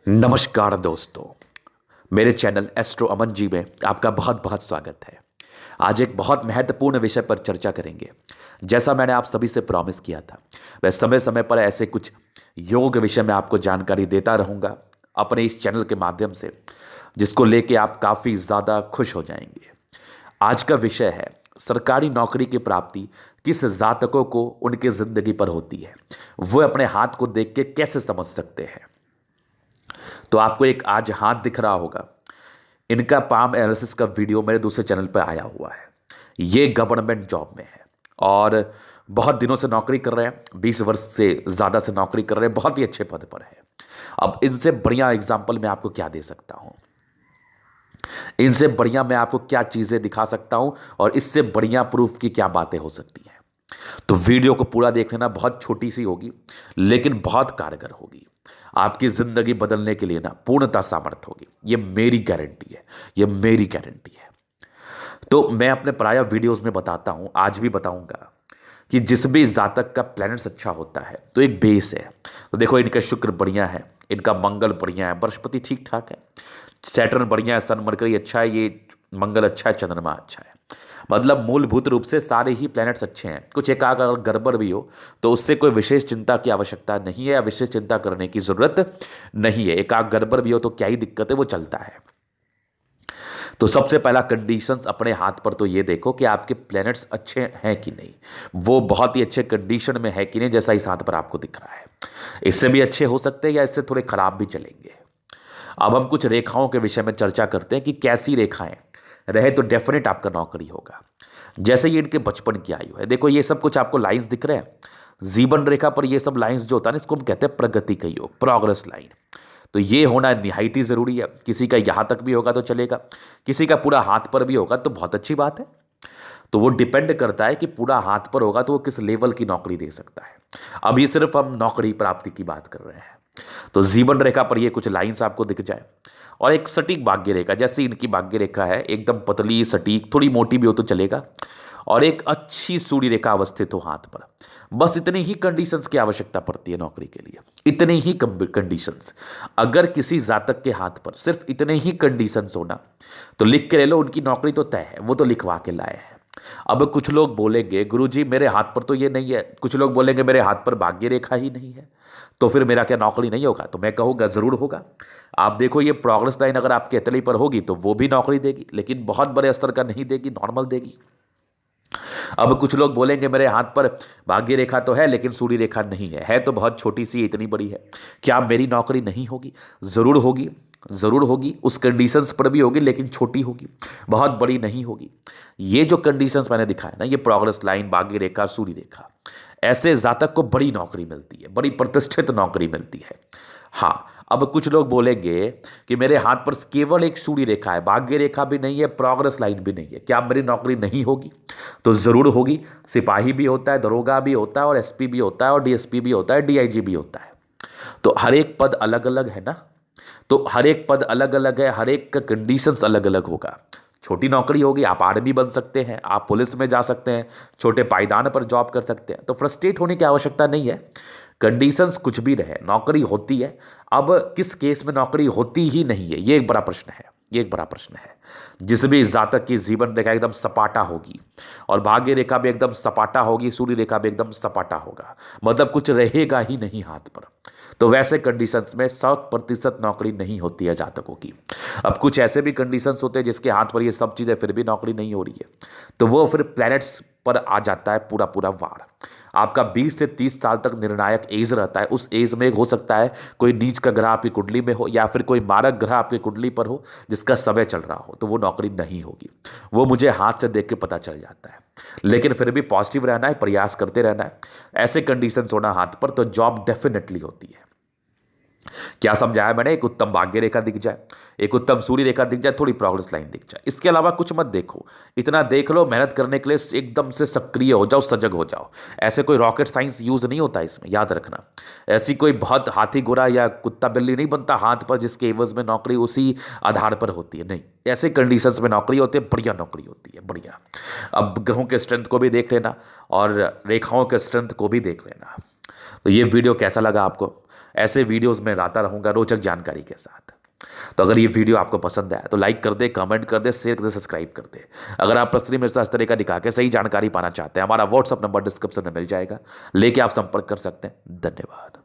नमस्कार दोस्तों, मेरे चैनल एस्ट्रो अमन जी में आपका बहुत बहुत स्वागत है। आज एक बहुत महत्वपूर्ण विषय पर चर्चा करेंगे। जैसा मैंने आप सभी से प्रॉमिस किया था, मैं समय समय पर ऐसे कुछ योग विषय में आपको जानकारी देता रहूँगा अपने इस चैनल के माध्यम से, जिसको लेके आप काफ़ी ज़्यादा खुश हो जाएंगे। आज का विषय है सरकारी नौकरी की प्राप्ति किस जातकों को उनकी ज़िंदगी पर होती है, वो अपने हाथ को देख के कैसे समझ सकते हैं। तो आपको एक आज हाथ दिख रहा होगा, इनका पाम एनालिसिस का वीडियो मेरे दूसरे चैनल पर आया हुआ है। ये गवर्नमेंट जॉब में है और बहुत दिनों से नौकरी कर रहे हैं, 20 वर्ष से ज़्यादा से नौकरी कर रहे हैं, बहुत ही अच्छे पद पर है। अब इनसे बढ़िया एग्जाम्पल मैं आपको क्या दे सकता हूँ, इनसे बढ़िया मैं आपको क्या चीज़ें दिखा सकता हूँ और इससे बढ़िया प्रूफ की क्या बातें हो सकती हैं। तो वीडियो को पूरा देख लेना, बहुत छोटी सी होगी लेकिन बहुत कारगर होगी। आपकी जिंदगी बदलने के लिए ना पूर्णतः सामर्थ्य होगी, ये मेरी गारंटी है, ये मेरी गारंटी है। तो मैं अपने प्राय वीडियोस में बताता हूं, आज भी बताऊंगा कि जिस भी जातक का प्लैनेट्स अच्छा होता है तो एक बेस है। तो देखो, इनका शुक्र बढ़िया है, इनका मंगल बढ़िया है, बृहस्पति ठीक ठाक है, सैटर्न बढ़िया है, सन मरकरी अच्छा है, ये मंगल अच्छा है, चंद्रमा अच्छा है। मतलब मूलभूत रूप से सारे ही प्लैनेट्स अच्छे हैं। कुछ एक आग अगर गड़बड़ भी हो तो उससे कोई विशेष चिंता की आवश्यकता नहीं है या विशेष चिंता करने की जरूरत नहीं है। एक आग गड़बड़ भी हो तो क्या ही दिक्कत है, वो चलता है। तो सबसे पहला कंडीशंस अपने हाथ पर तो ये देखो कि आपके प्लैनेट्स अच्छे हैं कि नहीं, वो बहुत ही अच्छे कंडीशन में है कि नहीं, जैसा इस हाथ पर आपको दिख रहा है। इससे भी अच्छे हो सकते हैं या इससे थोड़े खराब भी चलेंगे। अब हम कुछ रेखाओं के विषय में चर्चा करते हैं कि कैसी रेखाएं रहे तो डेफिनेट आपका नौकरी होगा। जैसे ये इनके बचपन की आयु है, देखो ये सब कुछ आपको लाइंस दिख रहे हैं जीवन रेखा पर। ये सब लाइंस जो होता है ना, इसको हम कहते हैं प्रगति का योग, प्रोग्रेस लाइन। तो ये होना निहायत ही जरूरी है। किसी का यहां तक भी होगा तो चलेगा, किसी का पूरा हाथ पर भी होगा तो बहुत अच्छी बात है। तो वो डिपेंड करता है कि पूरा हाथ पर होगा तो वो किस लेवल की नौकरी दे सकता है। अभी सिर्फ हम नौकरी प्राप्ति की बात कर रहे हैं। तो जीवन रेखा पर ये कुछ लाइंस आपको दिख जाए और एक सटीक भाग्य रेखा, जैसे इनकी भाग्य रेखा है, एकदम पतली सटीक, थोड़ी मोटी भी हो तो चलेगा, और एक अच्छी सूर्य रेखा अवस्थित हो हाथ पर। बस इतनी ही कंडीशंस की आवश्यकता पड़ती है नौकरी के लिए, इतनी ही कंडीशंस। अगर किसी जातक के हाथ पर सिर्फ इतने ही कंडीशंस होना तो लिख के ले लो, उनकी नौकरी तो तय है, वो तो लिखवा के लाए हैं। अब कुछ लोग बोलेंगे गुरुजी मेरे हाथ पर तो ये नहीं है, कुछ लोग बोलेंगे मेरे हाथ पर भाग्य रेखा ही नहीं है, तो फिर मेरा क्या नौकरी नहीं होगा? तो मैं कहूँगा ज़रूर होगा। आप देखो, ये प्रोग्रेस लाइन अगर आपके अतली पर होगी तो वो भी नौकरी देगी, लेकिन बहुत बड़े स्तर का नहीं देगी, नॉर्मल देगी। अब कुछ लोग बोलेंगे मेरे हाथ पर भाग्य रेखा तो है लेकिन सूर्य रेखा नहीं है तो बहुत छोटी सी, इतनी बड़ी है, क्या मेरी नौकरी नहीं होगी? ज़रूर होगी, ज़रूर होगी। उस कंडीशंस पर भी होगी लेकिन छोटी होगी, बहुत बड़ी नहीं होगी। ये जो कंडीशंस मैंने दिखाया ना, ये प्रोग्रेस लाइन, भाग्य रेखा, सूर्य रेखा, ऐसे जातक को बड़ी नौकरी मिलती है, बड़ी प्रतिष्ठित नौकरी मिलती है। हाँ, अब कुछ लोग बोलेंगे कि मेरे हाथ पर केवल एक सूर्य रेखा है, भाग्य रेखा भी नहीं है, प्रोग्रेस लाइन भी नहीं है, क्या मेरी नौकरी नहीं होगी? तो ज़रूर होगी। सिपाही भी होता है, दरोगा भी होता है, और एसपी भी होता है, और डीएसपी भी होता है, डीआईजी भी होता है। तो हर एक पद अलग अलग है ना, तो हर एक पद अलग अलग है, हर एक का कंडीशंस अलग अलग होगा। छोटी नौकरी होगी, आप आर्मी बन सकते हैं, आप पुलिस में जा सकते हैं, छोटे पायदान पर जॉब कर सकते हैं, तो फ्रस्ट्रेट होने की आवश्यकता नहीं है। कंडीशंस कुछ भी रहे, नौकरी होती है। अब किस केस में नौकरी होती ही नहीं है, ये एक बड़ा प्रश्न है, ये एक बड़ा प्रश्न है। जिस भी जातक की जीवन रेखा एकदम सपाटा होगी और भाग्य रेखा भी एकदम सपाटा होगी, सूर्य रेखा भी एकदम सपाटा होगा, मतलब कुछ रहेगा ही नहीं हाथ पर, तो वैसे कंडीशंस में 100% नौकरी नहीं होती है जातकों की। अब कुछ ऐसे भी कंडीशंस होते हैं जिसके हाथ पर ये सब चीज़ें फिर भी नौकरी नहीं हो रही है, तो वो फिर प्लैनेट्स पर आ जाता है पूरा पूरा वार। आपका 20 से 30 साल तक निर्णायक एज रहता है। उस एज में हो सकता है कोई नीच का ग्रह आपकी कुंडली में हो या फिर कोई मारक ग्रह आपकी कुंडली पर हो जिसका समय चल रहा हो, तो वो नौकरी नहीं होगी। वो मुझे हाथ से देख के पता चल जाता है। लेकिन फिर भी पॉजिटिव रहना है, प्रयास करते रहना है। ऐसे कंडीशंस होना हाथ पर तो जॉब डेफिनेटली होती है। क्या समझाया मैंने? एक उत्तम भाग्य रेखा दिख जाए, एक उत्तम सूर्य रेखा दिख जाए, थोड़ी प्रोग्रेस लाइन दिख जाए, इसके अलावा कुछ मत देखो। इतना देख लो, मेहनत करने के लिए एकदम से सक्रिय हो जाओ, सजग हो जाओ। ऐसे कोई रॉकेट साइंस यूज नहीं होता इसमें, याद रखना। ऐसी कोई बहुत हाथी घोड़ा या कुत्ता बिल्ली नहीं बनता हाथ पर जिसके एवज में नौकरी उसी आधार पर होती है, नहीं। ऐसे कंडीशंस में नौकरी होती है, बढ़िया नौकरी होती है, बढ़िया। अब ग्रहों के स्ट्रेंथ को भी देख लेना और रेखाओं के स्ट्रेंथ को भी देख लेना। तो ये वीडियो कैसा लगा आपको? ऐसे वीडियोस में लाता रहूँगा रोचक जानकारी के साथ। तो अगर ये वीडियो आपको पसंद आया तो लाइक कर दे, कमेंट कर दे, शेयर कर दे, सब्सक्राइब कर दे। अगर आप प्रश्न में इस तरह का दिखा के सही जानकारी पाना चाहते हैं, हमारा व्हाट्सअप नंबर डिस्क्रिप्शन में मिल जाएगा, लेके आप संपर्क कर सकते हैं। धन्यवाद।